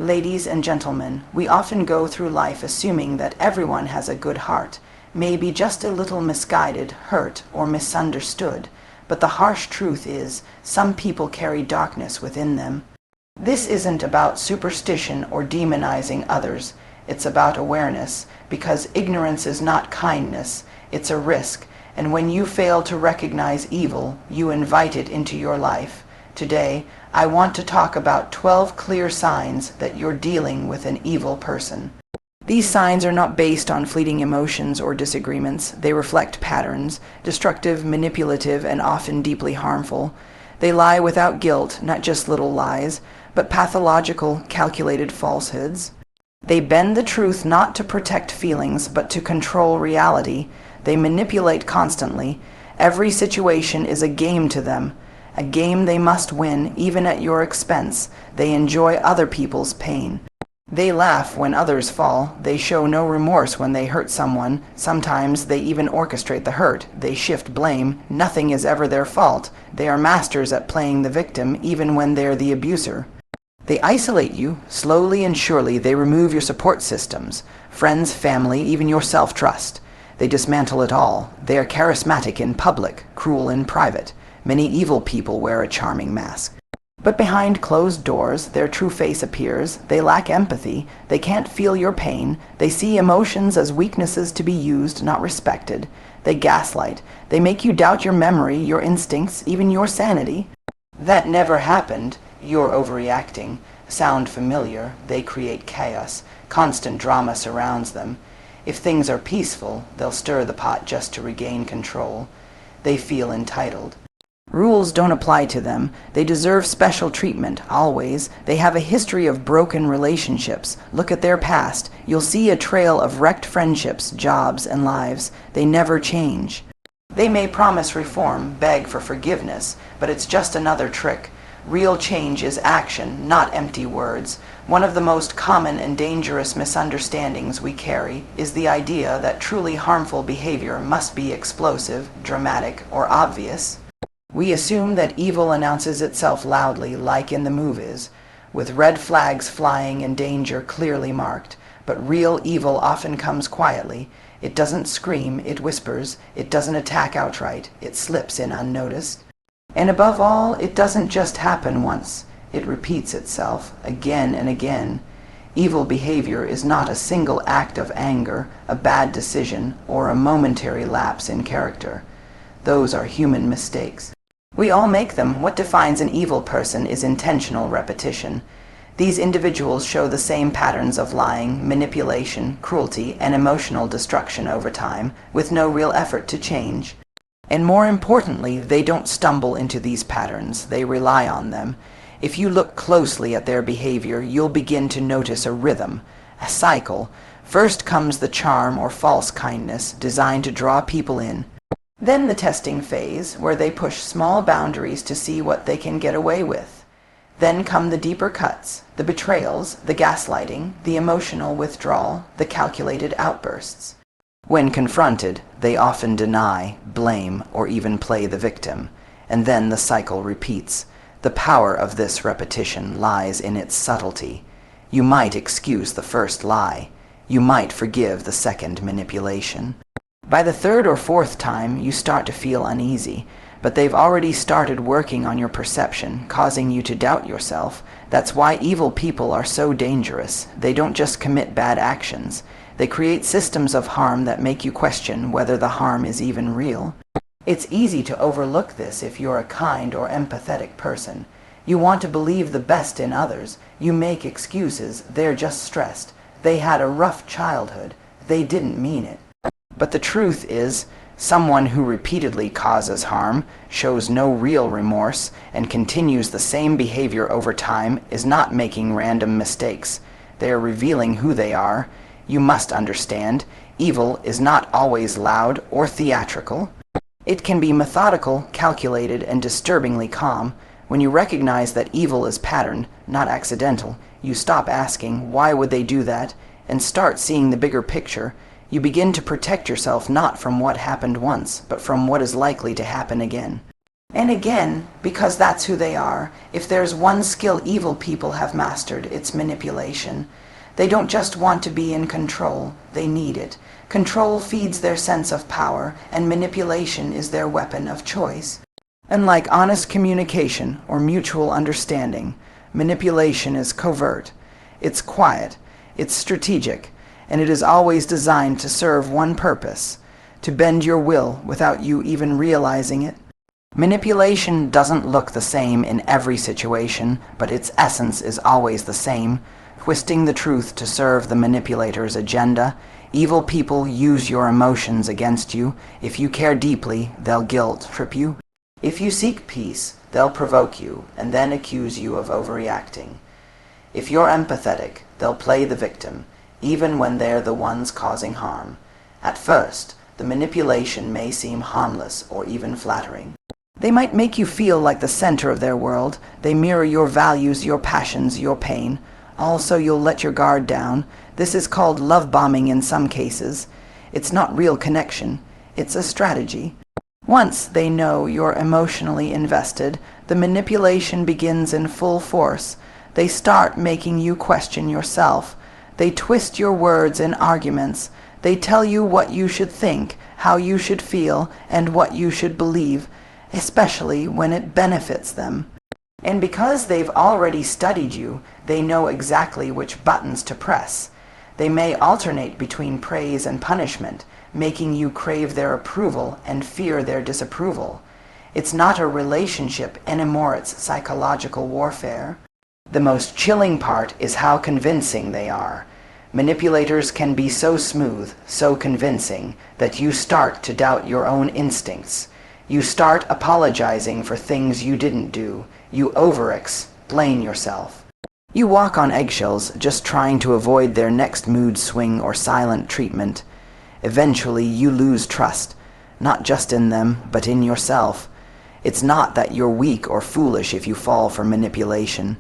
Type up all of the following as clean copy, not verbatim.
Ladies and gentlemen, we often go through life assuming that everyone has a good heart, maybe just a little misguided, hurt, or misunderstood. But the harsh truth is, some people carry darkness within them. This isn't about superstition or demonizing others. It's about awareness, because ignorance is not kindness, it's a risk. And when you fail to recognize evil, you invite it into your life. Today, I want to talk about 12 clear signs that you're dealing with an evil person. These signs are not based on fleeting emotions or disagreements. They reflect patterns, destructive, manipulative, and often deeply harmful. They lie without guilt, not just little lies, but pathological, calculated falsehoods. They bend the truth not to protect feelings, but to control reality. They manipulate constantly. Every situation is a game to them, a game they must win, even at your expense. They enjoy other people's pain. They laugh when others fall. They show no remorse when they hurt someone. Sometimes they even orchestrate the hurt. They shift blame. Nothing is ever their fault. They are masters at playing the victim, even when they're the abuser. They isolate you. Slowly and surely they remove your support systems, friends, family, even your self-trust. They dismantle it all. They are charismatic in public, cruel in private. Many evil people wear a charming mask. But behind closed doors, their true face appears. They lack empathy. They can't feel your pain. They see emotions as weaknesses to be used, not respected. They gaslight. They make you doubt your memory, your instincts, even your sanity. That never happened. You're overreacting. Sound familiar. They create chaos. Constant drama surrounds them. If things are peaceful, they'll stir the pot just to regain control. They feel entitled. Rules don't apply to them. They deserve special treatment, always. They have a history of broken relationships. Look at their past. You'll see a trail of wrecked friendships, jobs, and lives. They never change. They may promise reform, beg for forgiveness, but it's just another trick. Real change is action, not empty words. One of the most common and dangerous misunderstandings we carry is the idea that truly harmful behavior must be explosive, dramatic, or obvious. We assume that evil announces itself loudly, like in the movies, with red flags flying and danger clearly marked. But real evil often comes quietly. It doesn't scream, it whispers. It doesn't attack outright. It slips in unnoticed. And above all, it doesn't just happen once. It repeats itself again and again. Evil behavior is not a single act of anger, a bad decision, or a momentary lapse in character. Those are human mistakes. We all make them. What defines an evil person is intentional repetition. These individuals show the same patterns of lying, manipulation, cruelty, and emotional destruction over time, with no real effort to change. And more importantly, they don't stumble into these patterns. They rely on them. If you look closely at their behavior, you'll begin to notice a rhythm, a cycle. First comes the charm or false kindness, designed to draw people in. Then the testing phase, where they push small boundaries to see what they can get away with. Then come the deeper cuts, the betrayals, the gaslighting, the emotional withdrawal, the calculated outbursts. When confronted, they often deny, blame, or even play the victim. And then the cycle repeats. The power of this repetition lies in its subtlety. You might excuse the first lie. You might forgive the second manipulation. By the third or fourth time, you start to feel uneasy, but they've already started working on your perception, causing you to doubt yourself. That's why evil people are so dangerous. They don't just commit bad actions. They create systems of harm that make you question whether the harm is even real. It's easy to overlook this if you're a kind or empathetic person. You want to believe the best in others. You make excuses. They're just stressed. They had a rough childhood. They didn't mean it. But the truth is, someone who repeatedly causes harm, shows no real remorse, and continues the same behavior over time is not making random mistakes. They are revealing who they are. You must understand, evil is not always loud or theatrical. It can be methodical, calculated, and disturbingly calm. When you recognize that evil is patterned, not accidental, you stop asking, why would they do that, and start seeing the bigger picture. You begin to protect yourself not from what happened once, but from what is likely to happen again. And again, because that's who they are, if there's one skill evil people have mastered, it's manipulation. They don't just want to be in control, they need it. Control feeds their sense of power, and manipulation is their weapon of choice. Unlike honest communication or mutual understanding, manipulation is covert. It's quiet, it's strategic, and it is always designed to serve one purpose: to bend your will without you even realizing it. Manipulation doesn't look the same in every situation, but its essence is always the same: twisting the truth to serve the manipulator's agenda. Evil people use your emotions against you. If you care deeply, they'll guilt trip you. If you seek peace, they'll provoke you and then accuse you of overreacting. If you're empathetic, they'll play the victim, even when they're the ones causing harm. At first, the manipulation may seem harmless or even flattering. They might make you feel like the center of their world. They mirror your values, your passions, your pain. Also, you'll let your guard down. This is called love bombing in some cases. It's not real connection. It's a strategy. Once they know you're emotionally invested, the manipulation begins in full force. They start making you question yourself. They twist your words in arguments. They tell you what you should think, how you should feel, and what you should believe, especially when it benefits them. And because they've already studied you, they know exactly which buttons to press. They may alternate between praise and punishment, making you crave their approval and fear their disapproval. It's not a relationship anymore, it's psychological warfare. The most chilling part is how convincing they are. Manipulators can be so smooth, so convincing, that you start to doubt your own instincts. You start apologizing for things you didn't do. You over-explain yourself. You walk on eggshells, just trying to avoid their next mood swing or silent treatment. Eventually, you lose trust, not just in them, but in yourself. It's not that you're weak or foolish if you fall for manipulation.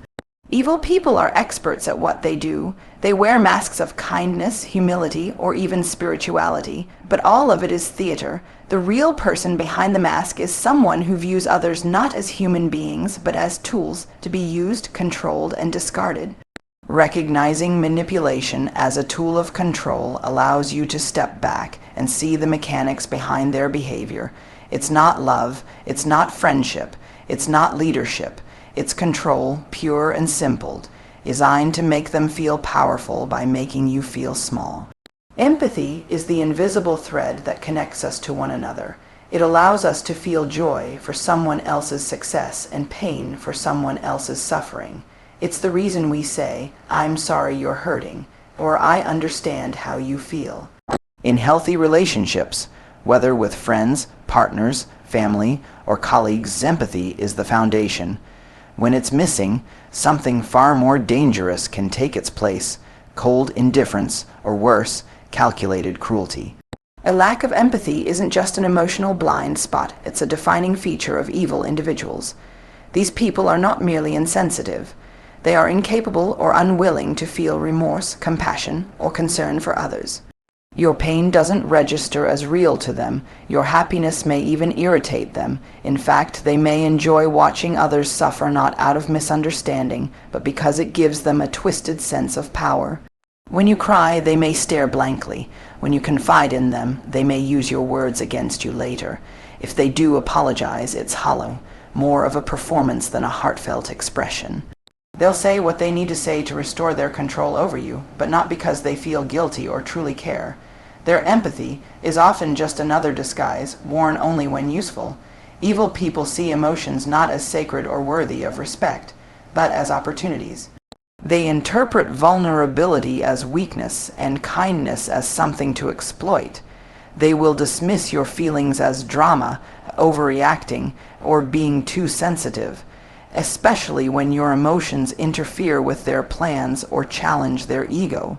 Evil people are experts at what they do. They wear masks of kindness, humility, or even spirituality, but all of it is theater. The real person behind the mask is someone who views others not as human beings, but as tools to be used, controlled, and discarded. Recognizing manipulation as a tool of control allows you to step back and see the mechanics behind their behavior. It's not love, it's not friendship, it's not leadership. It's control, pure and simple, designed to make them feel powerful by making you feel small. Empathy is the invisible thread that connects us to one another. It allows us to feel joy for someone else's success and pain for someone else's suffering. It's the reason we say, "I'm sorry you're hurting," or "I understand how you feel." In healthy relationships, whether with friends, partners, family, or colleagues, empathy is the foundation. When it's missing, something far more dangerous can take its place: cold indifference, or worse, calculated cruelty. A lack of empathy isn't just an emotional blind spot, it's a defining feature of evil individuals. These people are not merely insensitive. They are incapable or unwilling to feel remorse, compassion, or concern for others. Your pain doesn't register as real to them. Your happiness may even irritate them. In fact, they may enjoy watching others suffer not out of misunderstanding, but because it gives them a twisted sense of power. When you cry, they may stare blankly. When you confide in them, they may use your words against you later. If they do apologize, it's hollow, more of a performance than a heartfelt expression. They'll say what they need to say to restore their control over you, but not because they feel guilty or truly care. Their empathy is often just another disguise, worn only when useful. Evil people see emotions not as sacred or worthy of respect, but as opportunities. They interpret vulnerability as weakness and kindness as something to exploit. They will dismiss your feelings as drama, overreacting, or being too sensitive, especially when your emotions interfere with their plans or challenge their ego.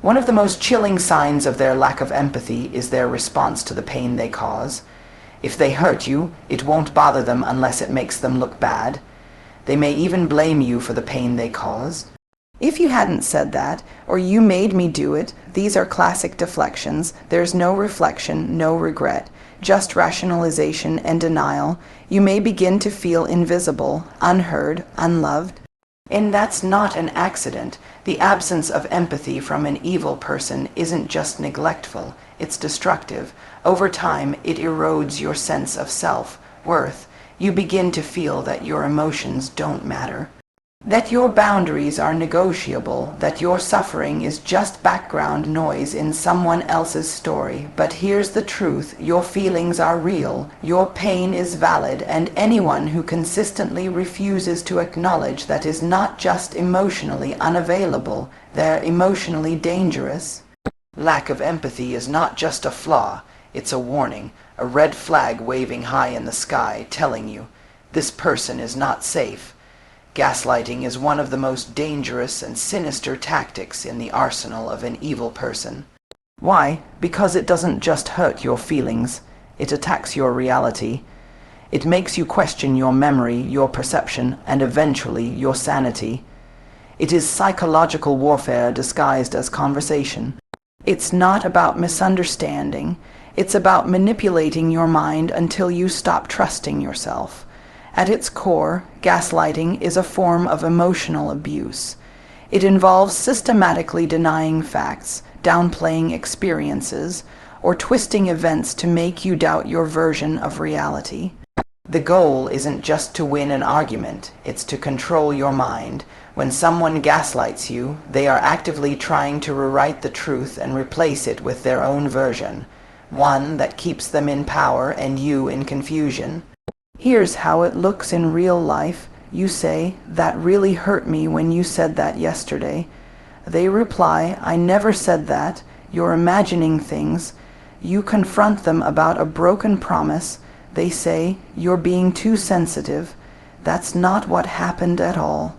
One of the most chilling signs of their lack of empathy is their response to the pain they cause. If they hurt you, it won't bother them unless it makes them look bad. They may even blame you for the pain they cause. If you hadn't said that, or you made me do it, these are classic deflections. There's no reflection, no regret. just rationalization and denial, you may begin to feel invisible, unheard, unloved. And that's not an accident. The absence of empathy from an evil person isn't just neglectful, it's destructive. Over time, it erodes your sense of self-worth. You begin to feel that your emotions don't matter, that your boundaries are negotiable, that your suffering is just background noise in someone else's story. But here's the truth: your feelings are real, your pain is valid, and anyone who consistently refuses to acknowledge that is not just emotionally unavailable, they're emotionally dangerous. Lack of empathy is not just a flaw, it's a warning, a red flag waving high in the sky telling you, this person is not safe. Gaslighting is one of the most dangerous and sinister tactics in the arsenal of an evil person. Why? Because it doesn't just hurt your feelings, it attacks your reality. It makes you question your memory, your perception, and eventually your sanity. It is psychological warfare disguised as conversation. It's not about misunderstanding, it's about manipulating your mind until you stop trusting yourself. At its core, gaslighting is a form of emotional abuse. It involves systematically denying facts, downplaying experiences, or twisting events to make you doubt your version of reality. The goal isn't just to win an argument, it's to control your mind. When someone gaslights you, they are actively trying to rewrite the truth and replace it with their own version, one that keeps them in power and you in confusion. Here's how it looks in real life. You say, "That really hurt me when you said that yesterday." They reply, "I never said that. You're imagining things." You confront them about a broken promise. They say, "You're being too sensitive. That's not what happened at all."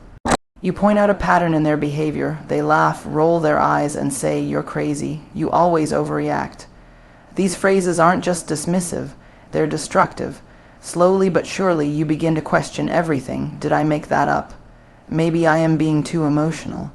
You point out a pattern in their behavior. They laugh, roll their eyes, and say, "You're crazy. You always overreact." These phrases aren't just dismissive, they're destructive. Slowly but surely you begin to question everything. Did I make that up? Maybe I am being too emotional.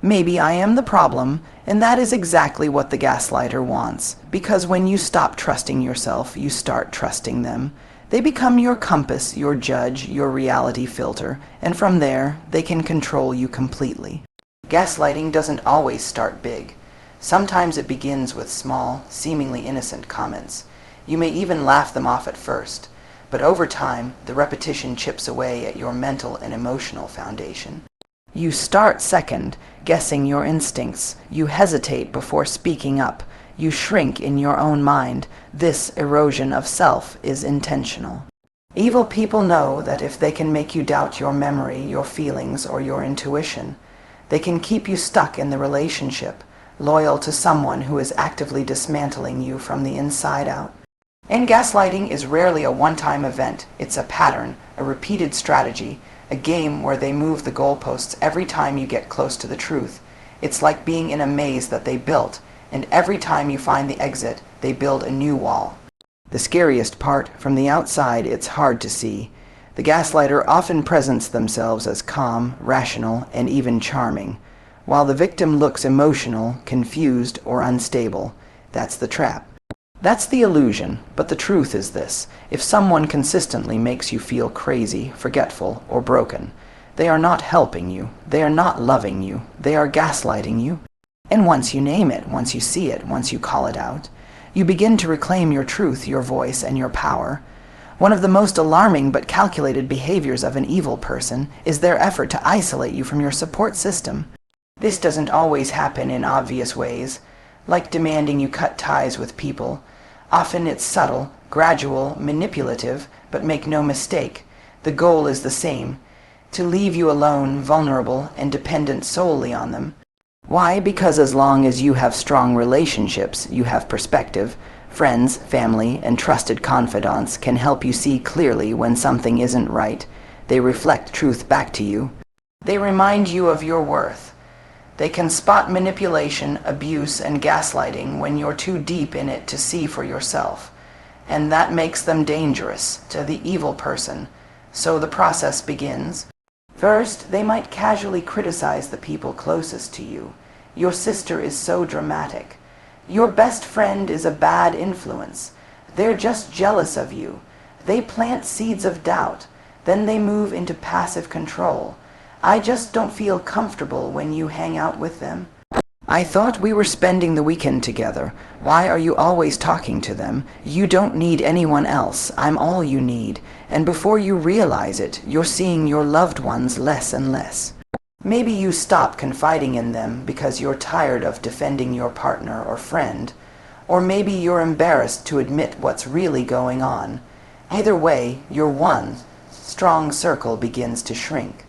Maybe I am the problem, and that is exactly what the gaslighter wants. Because when you stop trusting yourself, you start trusting them. They become your compass, your judge, your reality filter, and from there, they can control you completely. Gaslighting doesn't always start big. Sometimes it begins with small, seemingly innocent comments. You may even laugh them off at first. But over time, the repetition chips away at your mental and emotional foundation. You start second, guessing your instincts. You hesitate before speaking up. You shrink in your own mind. This erosion of self is intentional. Evil people know that if they can make you doubt your memory, your feelings, or your intuition, they can keep you stuck in the relationship, loyal to someone who is actively dismantling you from the inside out. And gaslighting is rarely a one-time event. It's a pattern, a repeated strategy, a game where they move the goalposts every time you get close to the truth. It's like being in a maze that they built, and every time you find the exit, they build a new wall. The scariest part, from the outside, it's hard to see. The gaslighter often presents themselves as calm, rational, and even charming, while the victim looks emotional, confused, or unstable. That's the trap. That's the illusion, but the truth is this: if someone consistently makes you feel crazy, forgetful, or broken, they are not helping you, they are not loving you, they are gaslighting you. And once you name it, once you see it, once you call it out, you begin to reclaim your truth, your voice, and your power. One of the most alarming but calculated behaviors of an evil person is their effort to isolate you from your support system. This doesn't always happen in obvious ways, like demanding you cut ties with people. Often it's subtle, gradual, manipulative, but make no mistake, the goal is the same: to leave you alone, vulnerable, and dependent solely on them. Why? Because as long as you have strong relationships, you have perspective. Friends, family, and trusted confidants can help you see clearly when something isn't right. They reflect truth back to you. They remind you of your worth. They can spot manipulation, abuse, and gaslighting when you're too deep in it to see for yourself. And that makes them dangerous to the evil person. So the process begins. First, they might casually criticize the people closest to you. Your sister is so dramatic. Your best friend is a bad influence. They're just jealous of you. They plant seeds of doubt. Then they move into passive control. I just don't feel comfortable when you hang out with them. I thought we were spending the weekend together. Why are you always talking to them? You don't need anyone else. I'm all you need. And before you realize it, you're seeing your loved ones less and less. Maybe you stop confiding in them because you're tired of defending your partner or friend. Or maybe you're embarrassed to admit what's really going on. Either way, your one strong circle begins to shrink.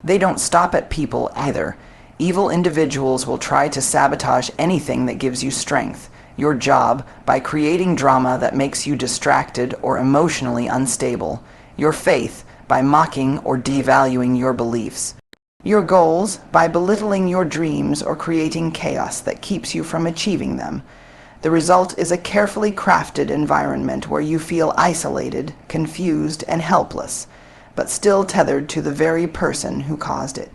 They don't stop at people either. Evil individuals will try to sabotage anything that gives you strength, your job, by creating drama that makes you distracted or emotionally unstable, your faith, by mocking or devaluing your beliefs, your goals, by belittling your dreams or creating chaos that keeps you from achieving them. The result is a carefully crafted environment where you feel isolated, confused, and helpless, but still tethered to the very person who caused it.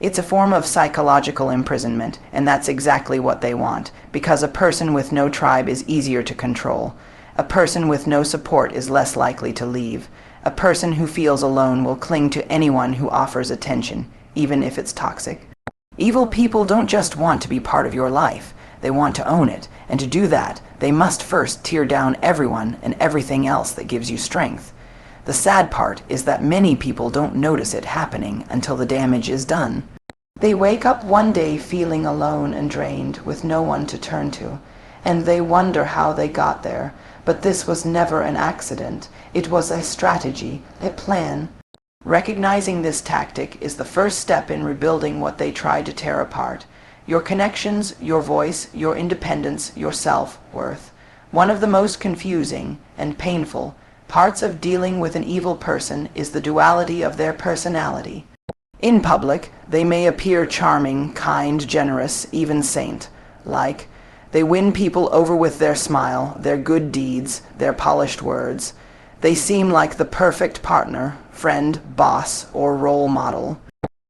It's a form of psychological imprisonment, and that's exactly what they want, because a person with no tribe is easier to control. A person with no support is less likely to leave. A person who feels alone will cling to anyone who offers attention, even if it's toxic. Evil people don't just want to be part of your life. They want to own it, and to do that, they must first tear down everyone and everything else that gives you strength. The sad part is that many people don't notice it happening until the damage is done. They wake up one day feeling alone and drained, with no one to turn to, and they wonder how they got there. But this was never an accident. It was a strategy, a plan. Recognizing this tactic is the first step in rebuilding what they tried to tear apart. Your connections, your voice, your independence, your self-worth. One of the most confusing and painful parts of dealing with an evil person is the duality of their personality. In public, they may appear charming, kind, generous, even saint-like. They win people over with their smile, their good deeds, their polished words. They seem like the perfect partner, friend, boss, or role model.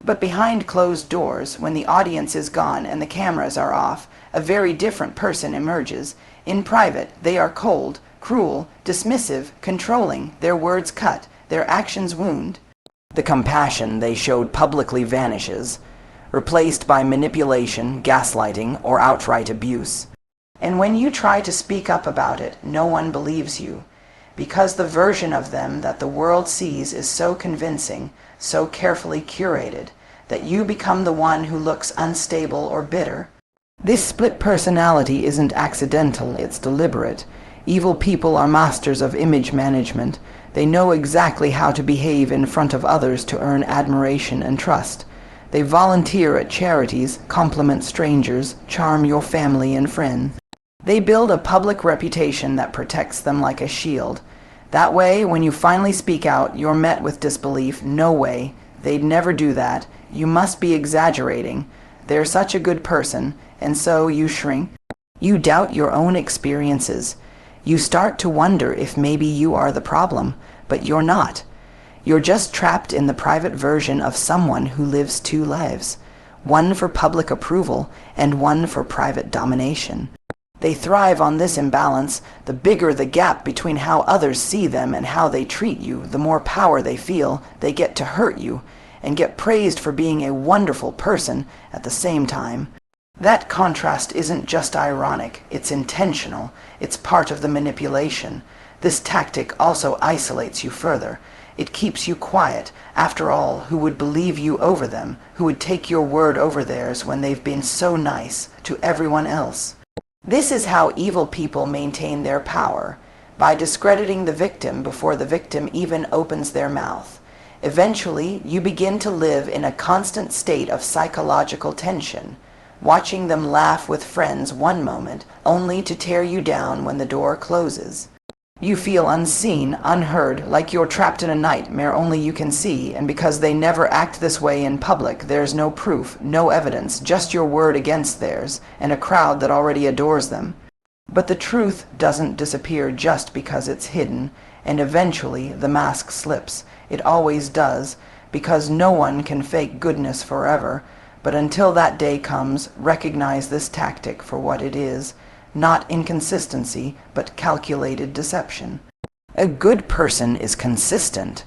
But behind closed doors, when the audience is gone and the cameras are off, a very different person emerges. In private, they are cold, cruel, dismissive, controlling, their words cut, their actions wound. The compassion they showed publicly vanishes, replaced by manipulation, gaslighting, or outright abuse. And when you try to speak up about it, no one believes you, because the version of them that the world sees is so convincing, so carefully curated, that you become the one who looks unstable or bitter. This split personality isn't accidental, it's deliberate. Evil people are masters of image management. They know exactly how to behave in front of others to earn admiration and trust. They volunteer at charities, compliment strangers, charm your family and friends. They build a public reputation that protects them like a shield. That way, when you finally speak out, you're met with disbelief. No way. They'd never do that. You must be exaggerating. They're such a good person, and so you shrink. You doubt your own experiences. You start to wonder if maybe you are the problem, but you're not. You're just trapped in the private version of someone who lives two lives, one for public approval and one for private domination. They thrive on this imbalance. The bigger the gap between how others see them and how they treat you, the more power they feel. They get to hurt you and get praised for being a wonderful person at the same time. That contrast isn't just ironic, it's intentional. It's part of the manipulation. This tactic also isolates you further. It keeps you quiet. After all, who would believe you over them? Who would take your word over theirs when they've been so nice to everyone else? This is how evil people maintain their power, by discrediting the victim before the victim even opens their mouth. Eventually, you begin to live in a constant state of psychological tension, watching them laugh with friends one moment, only to tear you down when the door closes. You feel unseen, unheard, like you're trapped in a nightmare only you can see, and because they never act this way in public, there's no proof, no evidence, just your word against theirs, and a crowd that already adores them. But the truth doesn't disappear just because it's hidden, and eventually the mask slips. It always does, because no one can fake goodness forever. But until that day comes, recognize this tactic for what it is. not inconsistency, but calculated deception. A good person is consistent.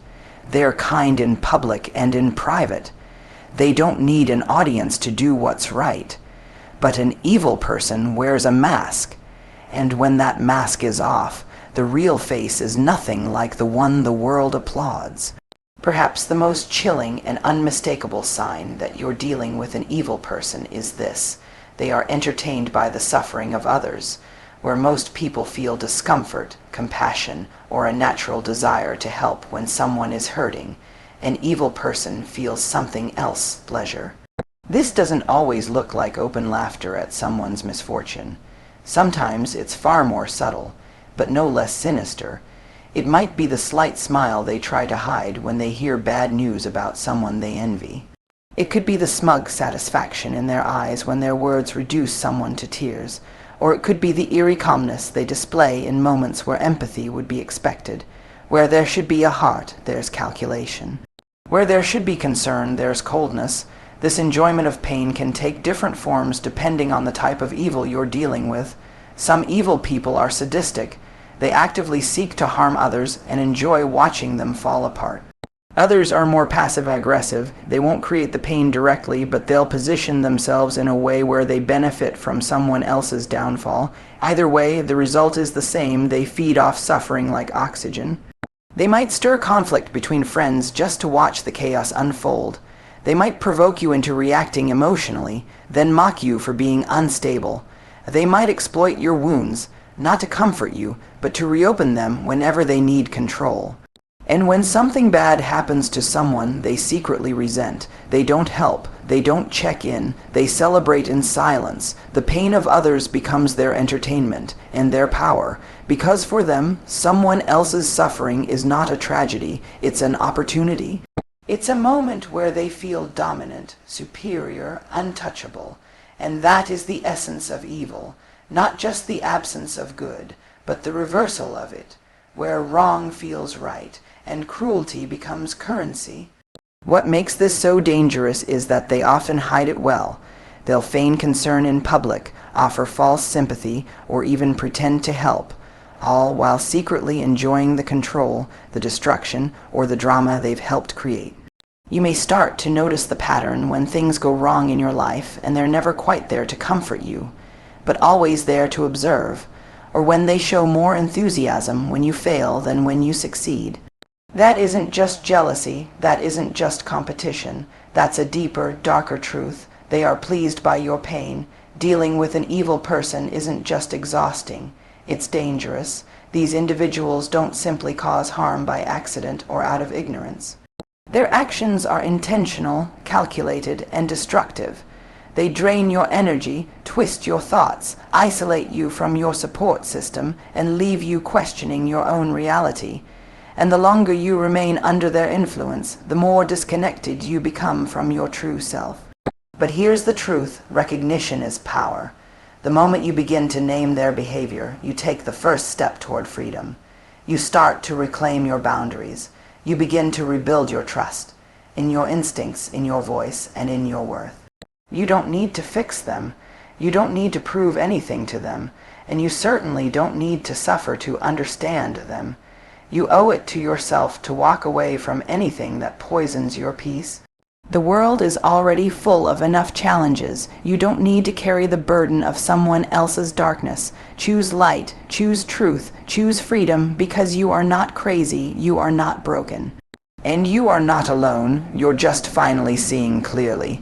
They're kind in public and in private. They don't need an audience to do what's right. But an evil person wears a mask, and when that mask is off, the real face is nothing like the one the world applauds. Perhaps the most chilling and unmistakable sign that you're dealing with an evil person is this: they are entertained by the suffering of others. Where most people feel discomfort, compassion, or a natural desire to help when someone is hurting, an evil person feels something else, pleasure. This doesn't always look like open laughter at someone's misfortune. Sometimes it's far more subtle, but no less sinister. It might be the slight smile they try to hide when they hear bad news about someone they envy. It could be the smug satisfaction in their eyes when their words reduce someone to tears, or it could be the eerie calmness they display in moments where empathy would be expected. Where there should be a heart, there's calculation. Where there should be concern, there's coldness. This enjoyment of pain can take different forms depending on the type of evil you're dealing with. Some evil people are sadistic. They actively seek to harm others and enjoy watching them fall apart. Others are more passive-aggressive. They won't create the pain directly, but they'll position themselves in a way where they benefit from someone else's downfall. Either way, the result is the same. They feed off suffering like oxygen. They might stir conflict between friends just to watch the chaos unfold. They might provoke you into reacting emotionally, then mock you for being unstable. They might exploit your wounds, not to comfort you, but to reopen them whenever they need control. And when something bad happens to someone they secretly resent, they don't help, they don't check in, they celebrate in silence. The pain of others becomes their entertainment and their power, because for them, someone else's suffering is not a tragedy, it's an opportunity. It's a moment where they feel dominant, superior, untouchable, and that is the essence of evil, not just the absence of good, but the reversal of it, where wrong feels right, and cruelty becomes currency. What makes this so dangerous is that they often hide it well. They'll feign concern in public, offer false sympathy, or even pretend to help, all while secretly enjoying the control, the destruction, or the drama they've helped create. You may start to notice the pattern when things go wrong in your life and they're never quite there to comfort you, but always there to observe, or when they show more enthusiasm when you fail than when you succeed. That isn't just jealousy, that isn't just competition, that's a deeper, darker truth. They are pleased by your pain. Dealing with an evil person isn't just exhausting, it's dangerous. These individuals don't simply cause harm by accident or out of ignorance. Their actions are intentional, calculated, and destructive. They drain your energy, twist your thoughts, isolate you from your support system, and leave you questioning your own reality. And the longer you remain under their influence, the more disconnected you become from your true self. But here's the truth: recognition is power. The moment you begin to name their behavior, you take the first step toward freedom. You start to reclaim your boundaries. You begin to rebuild your trust in your instincts, in your voice, and in your worth. You don't need to fix them. You don't need to prove anything to them. And you certainly don't need to suffer to understand them. You owe it to yourself to walk away from anything that poisons your peace. The world is already full of enough challenges. You don't need to carry the burden of someone else's darkness. Choose light, choose truth, choose freedom, because you are not crazy, you are not broken. And you are not alone, you're just finally seeing clearly.